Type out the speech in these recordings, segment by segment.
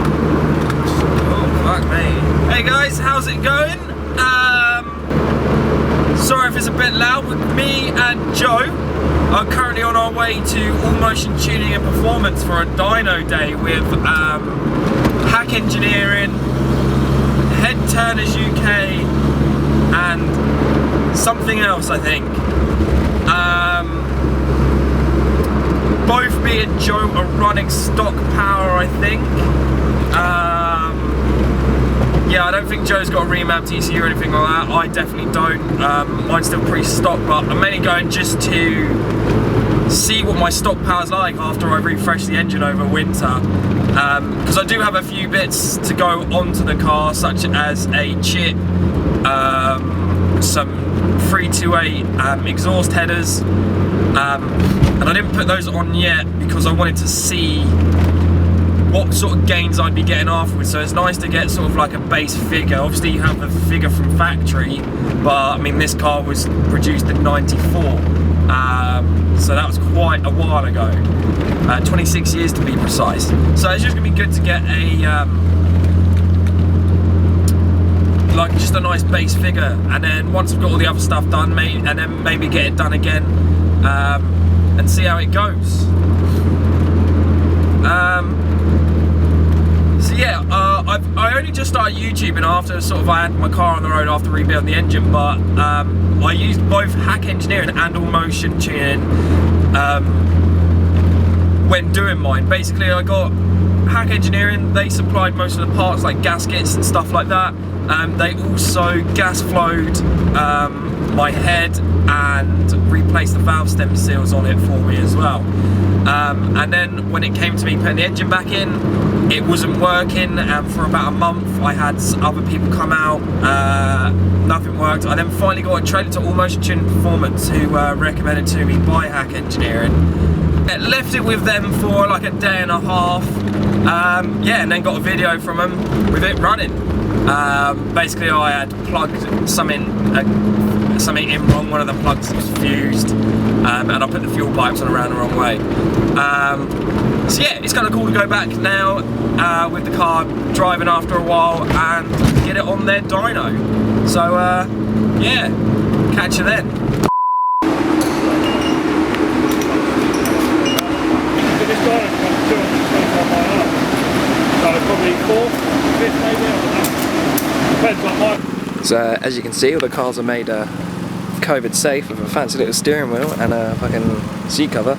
Oh, fuck me. Hey guys, how's it going? Sorry if it's a bit loud. With me and Joe are currently on our way to Allmotion Tuning and Performance for a dyno day with Hack Engineering, Head Turners UK, and something else, I think. Both me and Joe are running stock power, I think. Yeah, I don't think Joe's got a revamped ECU or anything like that. I definitely don't. Mine's still pretty stock, but I'm mainly going just to see what my stock power's like after I refresh the engine over winter. Because I do have a few bits to go onto the car, such as a chip, some 328 exhaust headers, and I didn't put those on yet because I wanted to see what sort of gains I'd be getting afterwards. So it's nice to get sort of like a base figure. Obviously you have a figure from factory, but I mean this car was produced in '94, so that was quite a while ago, 26 years to be precise. So it's just gonna be good to get a like just a nice base figure, and then once I've got all the other stuff done, maybe get it done again, and see how it goes. So yeah, I only just started YouTubing after sort of I had my car on the road after rebuilding the engine, but I used both Hack Engineering and Allmotion tuning when doing mine. Basically, I got Hack Engineering, they supplied most of the parts like gaskets and stuff like that. They also gas flowed my head and replaced the valve stem seals on it for me as well. And then when it came to me putting the engine back in, it wasn't working, and for about a month I had other people come out, nothing worked. I then finally got a trailer to Allmotion Tuning Performance, who recommended to me by Hack Engineering. I left it with them for like a day and a half, yeah, and then got a video from them with it running. Basically I had plugged something in wrong, one of the plugs was fused, and I put the fuel pipes on around the wrong way. So yeah, it's kind of cool to go back now with the car driving after a while and get it on their dyno. So yeah, catch you then. This dyno comes 225 miles an hour, so probably 4th, 5th maybe, I don't know. Depends on mine. So as you can see, all the cars are made COVID safe with a fancy little steering wheel and a fucking seat cover.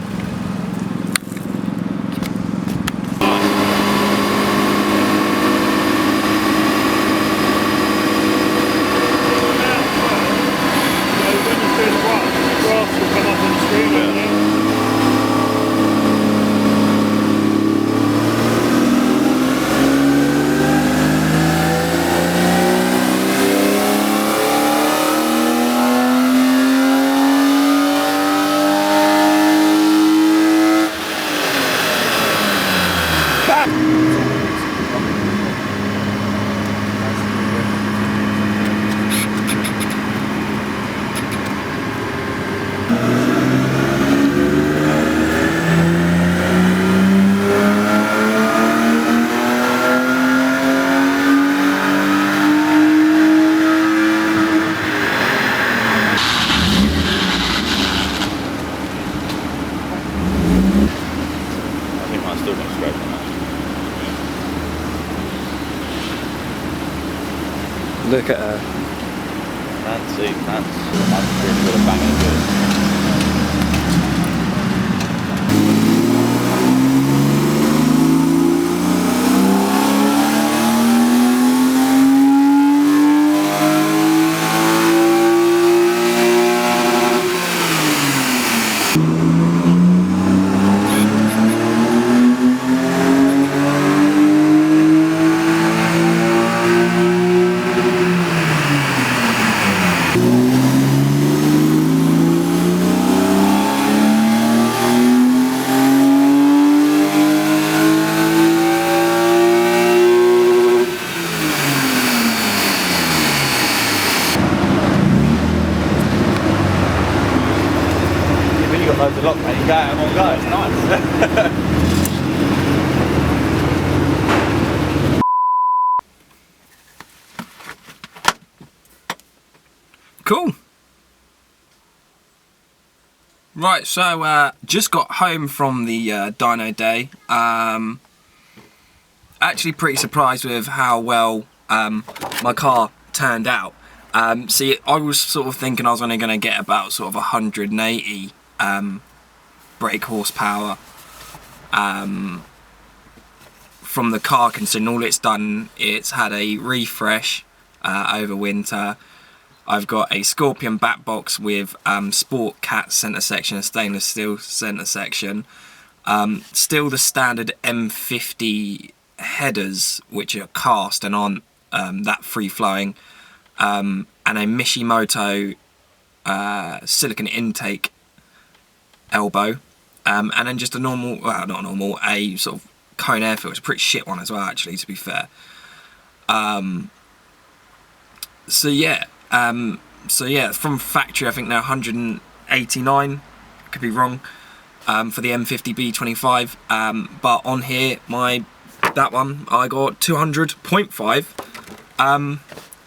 Look at her. Fancy, fancy. I'm pretty good at banging good. Loads of lock, mate. You go out in one go, it's nice. Cool. Right, so just got home from the dyno day. Actually pretty surprised with how well my car turned out. See, I was sort of thinking I was only going to get about sort of 180 brake horsepower from the car, considering all it's done, it's had a refresh over winter. I've got a Scorpion back box with Sport Cat centre section, a stainless steel centre section. Still the standard M50 headers, which are cast and aren't that free-flowing. And a Mishimoto silicon intake elbow. And then just a normal, well, not normal, a sort of cone air filter. It's a pretty shit one as well, actually, to be fair. So yeah, from factory I think they're 189, could be wrong, for the M50 B25, but on here, that one, I got 200.5,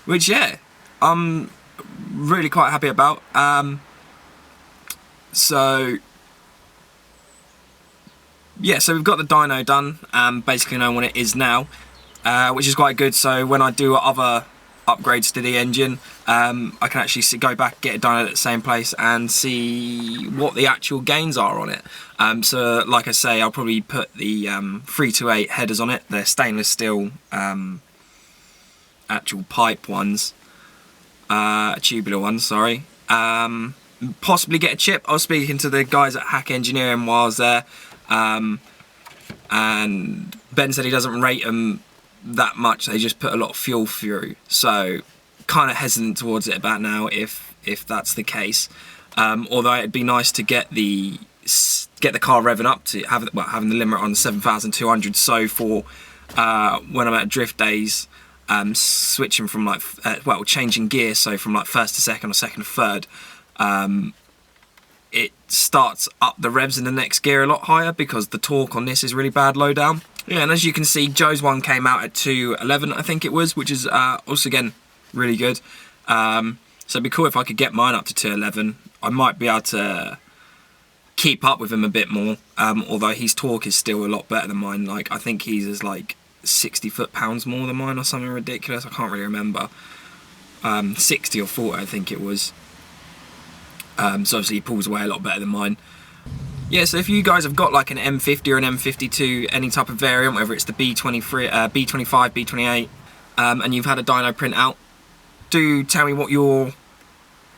which yeah, I'm really quite happy about. So yeah, so we've got the dyno done, basically know what it is now, which is quite good. So when I do other upgrades to the engine, I can actually go back, get it done at the same place and see what the actual gains are on it. So like I say, I'll probably put the 328 headers on it. They're stainless steel actual pipe ones, tubular ones, sorry. Possibly get a chip. I was speaking to the guys at Hack Engineering while I was there, and Ben said he doesn't rate them that much, they just put a lot of fuel through, so kind of hesitant towards it about now if that's the case. Although it'd be nice to get the car revving up to having the limit on 7,200, so for when I'm at drift days, switching from like changing gear, so from like first to second or second to third, it starts up the revs in the next gear a lot higher because the torque on this is really bad low down. Yeah, and as you can see, Joe's one came out at 211, I think it was, which is also again really good. So it'd be cool if I could get mine up to 211. I might be able to keep up with him a bit more, although his torque is still a lot better than mine. Like I think his is like 60 foot-pounds more than mine or something ridiculous. I can't really remember. 60 or 40, I think it was. So obviously he pulls away a lot better than mine. Yeah, so if you guys have got like an M50 or an M52, any type of variant, whether it's the B23, B25, B28, and you've had a dyno print out, do tell me what your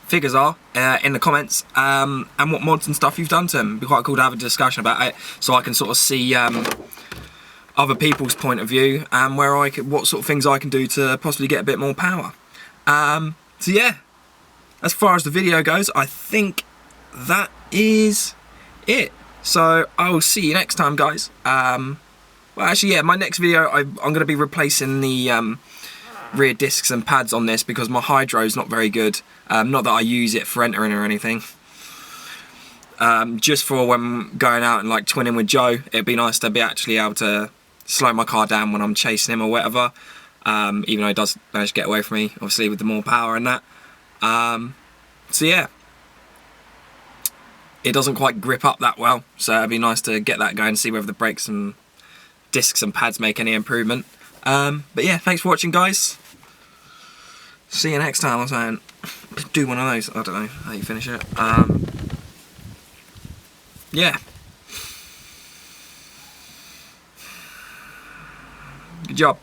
figures are in the comments, and what mods and stuff you've done to them. It'd be quite cool to have a discussion about it, so I can sort of see other people's point of view, and what sort of things I can do to possibly get a bit more power. So yeah, as far as the video goes, I think that is it. So I will see you next time, guys. Well, actually, yeah, my next video, I'm going to be replacing the rear discs and pads on this because my hydro is not very good. Not that I use it for entering or anything. Just for when going out and like twinning with Joe, it'd be nice to be actually able to slow my car down when I'm chasing him or whatever. Even though he does manage to get away from me, obviously with the more power and that. So yeah, it doesn't quite grip up that well, so it'd be nice to get that going and see whether the brakes and discs and pads make any improvement. But yeah, thanks for watching, guys. See you next time. I was saying, do one of those. I don't know how you finish it. Yeah. Good job.